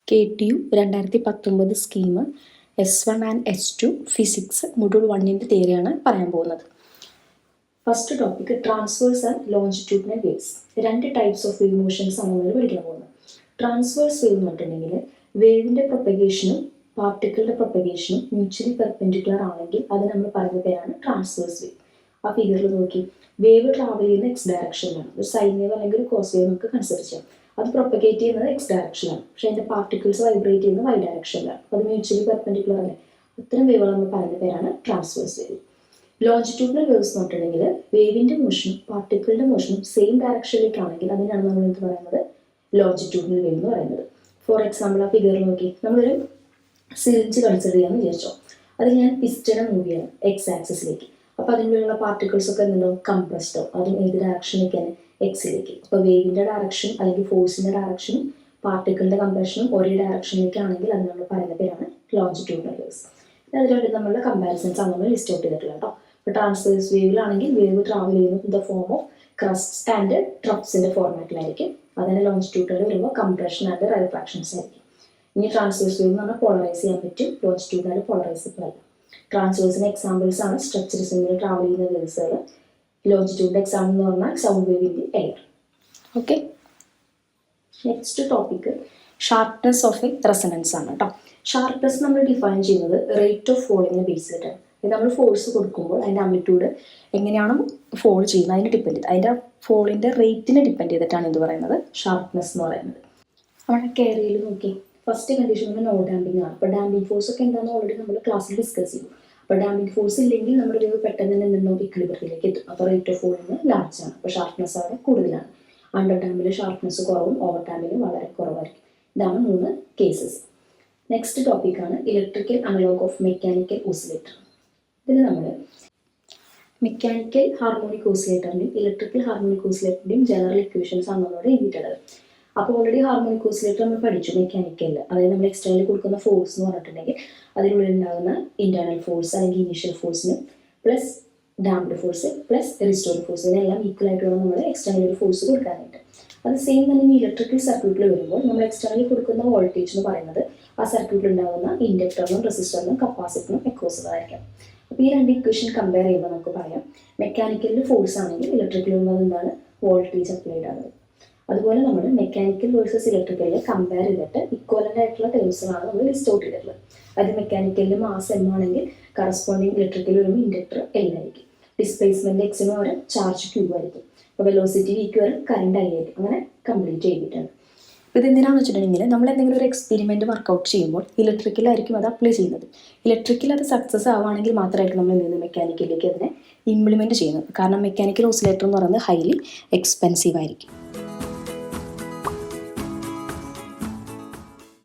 KTU 2019 scheme S1 and S2 physics module 1-ൻ്റെ തിയറിയാണ് പറയാൻ പോകുന്നത്. First topic transverse and longitudinal waves. രണ്ട് ടൈപ്സ് ഓഫ് വേവ് മോഷൻസ് ആണ് നമ്മൾ പഠിക്കാൻ പോകുന്നത്. ട്രാൻസ്വേഴ്സ് വേവ് എന്ന് പറഞ്ഞിട്ടുണ്ടെങ്കിൽ വേവിൻ്റെ പ്രൊപ്പഗേഷനും പാർട്ടിക്കിളുടെ പ്രൊപ്പഗേഷനും മ്യൂച്വലി പെർപെൻഡിക്കുലർ ആണെങ്കിൽ അത് നമ്മൾ പറയുന്ന പേരാണ് ട്രാൻസ്വേഴ്സ് വേവ്. ആ ഫിഗറിൽ നോക്കി വേവ് ട്രാവൽ ചെയ്യുന്ന എക്സ് ഡയറക്ഷനിലാണ്. ഒരു സൈൻ വേവ് അല്ലെങ്കിൽ ഒരു കോസ് വേവ് നമുക്ക് കൺസിഡർ ചെയ്യാം. അത് പ്രൊപ്പഗേറ്റ് ചെയ്യുന്നത് എക്സ് ഡയറക്ഷനിലാണ്, പക്ഷേ അതിൻ്റെ പാർട്ടിക്കിൾസ് വൈബ്രേറ്റ് ചെയ്യുന്നത് വൈ ഡയറക്ഷനിലാണ്. അത് മ്യൂച്വലി പെർപെൻഡിക്കുലർ അല്ലേ. അത്തരം വേവുകൾ നമ്മൾ പറയുന്ന പേരാണ് ട്രാൻസ്വേഴ്സ് വേവ്. ലോഞ്ചിറ്റ്യൂഡിനൽ വേവ്സ് എന്ന് പറഞ്ഞിട്ടുണ്ടെങ്കിൽ വേവിൻ്റെ മോഷനും പാർട്ടിക്കിളിൻ്റെ മോഷനും സെയിം ഡയറക്ഷനിലേക്കാണെങ്കിൽ അതിനാണ് നമ്മൾ എന്ത് പറയുന്നത്, ലോഞ്ചിറ്റ്യൂഡിനൽ വേവ് എന്ന് പറയുന്നത്. ഫോർ എക്സാമ്പിൾ ആ ഫിഗറിൽ നോക്കി നമ്മളൊരു സിറിഞ്ച് കൺസിഡർ ചെയ്യാമെന്ന് വിചാരിച്ചോ. അത് ഞാൻ പിസ്റ്റനെ മൂവ് ചെയ്യണം എക്സ് ആക്സിസിലേക്ക്. അപ്പോൾ അതിനുള്ള പാർട്ടിക്കിൾസ് ഒക്കെ എന്തുണ്ടോ, കംപ്രസ്ഡോ. അതും ഏത് ഡയറക്ഷനിലേക്കാണ്, എക്സിലേക്ക്. അപ്പോൾ വേവിൻ്റെ ഡയറക്ഷൻ അല്ലെങ്കിൽ ഫോഴ്സിൻ്റെ ഡയറക്ഷനും പാർട്ടിക്കിളിൻ്റെ കംപ്രഷനും ഒരേ ഡയറക്ഷനിലേക്കാണെങ്കിൽ അത് നമ്മൾ പറയുന്ന പേരാണ് ലോഞ്ചിറ്റ്യൂഡിനൽ വേവ്സ്. അതിലുണ്ട് നമ്മളുടെ കമ്പാരിസൺസ് ആണ് നമ്മൾ ലിസ്റ്റ് ഔട്ട് ചെയ്തിട്ടുള്ളത് കേട്ടോ. ഇപ്പോൾ ട്രാൻസ്വേഴ്സ് വേവിലാണെങ്കിൽ വേവ് ട്രാവൽ ചെയ്യുന്നത് in the form of crests and ട്രപ്സിൻ്റെ ഫോർമാറ്റിലായിരിക്കും. അതിൻ്റെ ലോഞ്ചിറ്റ്യൂഡിനൽ വരുമ്പോൾ കംപ്രഷൻ ആൻഡ് റൈഫ്രാക്ഷൻസ് ആയിരിക്കും. ഇനി ട്രാൻസ്വേഴ്സ് വേവ് എന്ന് പറഞ്ഞാൽ പോളറൈസ് ചെയ്യാൻ പറ്റും, ലോഞ്ചിറ്റ്യൂഡിനൽ പോളറൈസബിൾ അല്ല. ട്രാൻസ്വേഴ്സിന് എക്സാമ്പിൾസ് ആണ് സ്ട്രക്ചർ സിമ്മിൽ ട്രാവൽ ചെയ്യുന്ന വേവ്സുകൾ. ലോഞ്ചിറ്റ്യൂഡിൻ്റെ എക്സാമ്പിൾ എന്ന് പറഞ്ഞാൽ sound wave in the air. Okay, next topic sharpness of A resonance ആണ് കേട്ടോ. ഷാർപ്നെസ് നമ്മൾ ഡിഫൈൻ ചെയ്യുന്നത് റേറ്റ് ഓഫ് ഫോളിങ്ങിനെ ബേസ് ചെയ്തിട്ടാണ്. ഇത് നമ്മൾ ഫോഴ്സ് കൊടുക്കുമ്പോൾ അതിൻ്റെ ആംപ്ലിറ്റ്യൂഡ് എങ്ങനെയാണ് ഫോൾ ചെയ്യുന്നത് അതിനെ ഡിപ്പെൻഡ് ചെയ്ത്, അതിൻ്റെ ഫോളിൻ്റെ റേറ്റിനെ ഡിപ്പെൻഡ് ചെയ്തിട്ടാണ് ഇത് പറയുന്നത് ഷാർപ്നെസ് എന്ന് പറയുന്നത്. നമ്മുടെ കേരയിൽ നോക്കി ഫസ്റ്റ് കണ്ടീഷൻ നോ ഡാമ്പിംഗ് ആണ്. അപ്പോൾ ഡാമ്പിംഗ് ഫോഴ്സ് ഒക്കെ എന്താണെന്ന് ഓൾറെഡി നമ്മൾ ക്ലാസ്സിൽ ഡിസ്കസ് ചെയ്തു. അപ്പോൾ ഡാമ്പിംഗ് ഫോഴ്സ് ഇല്ലെങ്കിൽ നമ്മുടെ വേവ് പെട്ടെന്ന് തന്നെ എന്തുണ്ടോ ഇക്വിലിബ്രിയത്തിലേക്ക് എത്തും. അപ്പോൾ റേറ്റ് ഓഫ് ഫോളിങ് ലാർജ് ആണ്. അപ്പോൾ ഷാർപ്നെസ് അവിടെ കൂടുതലാണ്. അണ്ടർ ഡാമിൽ ഷാർപ്നെസ് കുറവും ഓവർ ഡാമിൽ വളരെ കുറവായിരിക്കും. ഇതാണ് 3 കേസസ്. നെക്സ്റ്റ് ടോപ്പിക്കാണ് electrical analog of mechanical oscillator. ഇതിൽ നമ്മൾ മെക്കാനിക്കൽ ഹാർമോണിക് ഓസിലേറ്ററിൻ്റെയും ഇലക്ട്രിക്കൽ ഹാർമോണിക് ഓസിലേറ്ററിൻ്റെയും ജനറൽ ഇക്വേഷൻസ് ആണ് നമ്മളോട് എഴുതിയിട്ടുള്ളത്. അപ്പോൾ ഓൾറെഡി ഹാർമോണിക് ഓസിലേറ്റർ നമ്മൾ പഠിച്ചു മെക്കാനിക്കലിൽ. അതായത് നമ്മൾ എക്സ്റ്റേണലി കൊടുക്കുന്ന ഫോഴ്സ് എന്ന് പറഞ്ഞിട്ടുണ്ടെങ്കിൽ അതിനുള്ളിൽ ഉണ്ടാകുന്ന ഇന്റേണൽ ഫോഴ്സ് അല്ലെങ്കിൽ ഇനീഷ്യൽ ഫോഴ്സിന് plus damped force plus restored force, ഇതിനെല്ലാം ഈക്വൽ ആയിട്ട് വേണം നമ്മൾ എക്സ്റ്റേണലി ഒരു ഫോഴ്സ് കൊടുക്കാനായിട്ട്. അത് സെയിം തന്നെ ഈ ഇലക്ട്രിക്കൽ സർക്യൂട്ടിൽ വരുമ്പോൾ നമ്മൾ എക്സ്റ്റേണലി കൊടുക്കുന്ന വോൾട്ടേജ് എന്ന് പറയുന്നത് ആ സർക്യൂട്ടിൽ ഉണ്ടാകുന്ന ഇൻഡക്ടറിനും റെസിസ്റ്ററിനും കപ്പാസിറ്ററിനും എക്രോസിലായിരിക്കും. അപ്പോൾ ഈ രണ്ട് ഇക്വേഷൻ കമ്പയർ ചെയ്യുമ്പോൾ നമുക്ക് പറയാം മെക്കാനിക്കലിൽ ഫോഴ്സ് ആണെങ്കിൽ ഇലക്ട്രിക്കൽ വരുന്നത് എന്താണ്, വോൾട്ടേജ് അപ്ലൈഡ് ആണ്. അതുപോലെ നമ്മൾ മെക്കാനിക്കൽ വേഴ്സസ് ഇലക്ട്രിക്കലിൽ കമ്പയർ ചെയ്തിട്ട് ഇക്വലൻ്റ് ആയിട്ടുള്ള ടേംസുകളാണ് നമ്മൾ ലിസ്റ്റ് ഔട്ട് ചെയ്തിട്ടുള്ളത്. അത് മെക്കാനിക്കലിൽ മാസ് എം ആണെങ്കിൽ കറസ്പോണ്ടിങ് ഇലക്ട്രിക്കൽ വരുമ്പോൾ ഇൻഡക്ടർ എൽ ആയിരിക്കും. ഡിസ്പ്ലേസ്മെൻറ്റ് എക്സിന് പകരം ചാർജ് ക്യൂ ആയിരിക്കും. അപ്പോൾ വെലോസിറ്റി വിക്ക് വരും, കറണ്ട് ഐ ആയിരിക്കും. അങ്ങനെ കംപ്ലീറ്റ് ചെയ്തിട്ടുണ്ട്. അപ്പോൾ ഇതെന്തിനാണെന്ന് വെച്ചിട്ടുണ്ടെങ്കിൽ നമ്മൾ എന്തെങ്കിലും ഒരു എക്സ്പെരിമെൻറ്റ് വർക്കൗട്ട് ചെയ്യുമ്പോൾ ഇലക്ട്രിക്കലായിരിക്കും അത് അപ്ലൈ ചെയ്യുന്നത്. ഇലക്ട്രിക്കൽ അത് സക്സസ് ആവുകയാണെങ്കിൽ മാത്രമായിരിക്കും നമ്മൾ എന്ത് ചെയ്യുന്നത്, മെക്കാനിക്കലിലേക്ക് അതിനെ ഇംപ്ലിമെൻറ്റ് ചെയ്യുന്നത്. കാരണം മെക്കാനിക്കൽ ഓസിലേറ്റർ എന്ന് പറയുന്നത് ഹൈലി എക്സ്പെൻസീവ് ആയിരിക്കും.